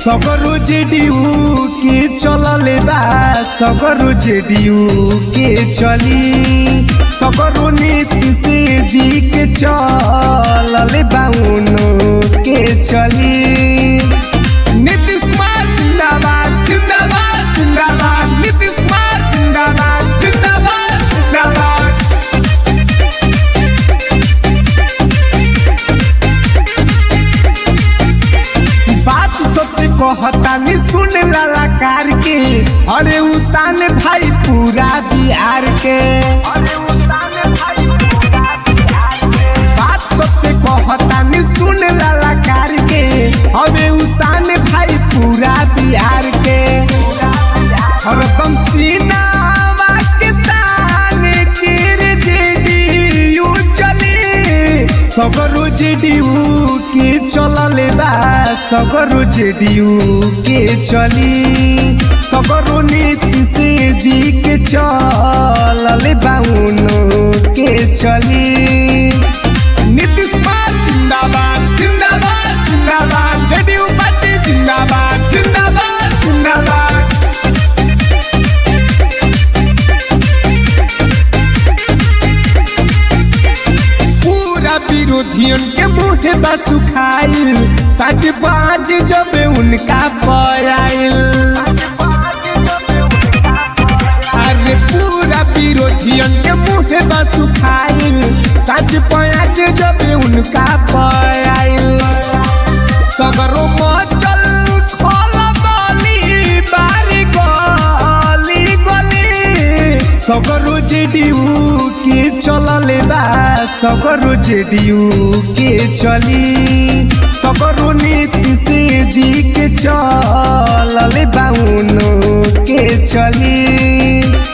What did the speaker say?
सगरो जेडीयू के चलले बा सगरो जेडीयू के चली सगरो नीतीश जी के चलले बा उनो के चली। नीतीश कुमार जिंदाबाद जिंदाबाद जिंदाबाद नीतीश कुमार जिंदाबाद जिंदाबाद जिंदाबाद। बात सबसे कहता नहीं सुन ललकार के अरे उतान भाई पूरा बिहार के। बात सबसे कहता नहीं सुन ललकार के अरे उतान भाई पूरा बिहार के। हरदम सीनावा के ताने के जेडीयू चली सगरो जेडीयू के चलले बा सगरो जेडीयू के चली सगरो नीतीश जी के चलले बा उनो के चली। नीतीश कुमार जिंदाबाद जिंदाबाद जिंदाबाद जेडीयू पार्टी जिंदाबाद जिंदाबाद जिंदाबाद। विरोधियों के मुँह बा सुखाइल सच बाज जब उनका पयाइल। अरे पूरा विरोधियों के मुँह बा सुखाइल सच बाज जब उनका पयाइल। सगरो मचल खोल बाली बारी गली गली सगरो जेडीयू के चलले बा सगरो जेडीयू के चली सगरो नीतीश जी के चलले बा उनो के चली।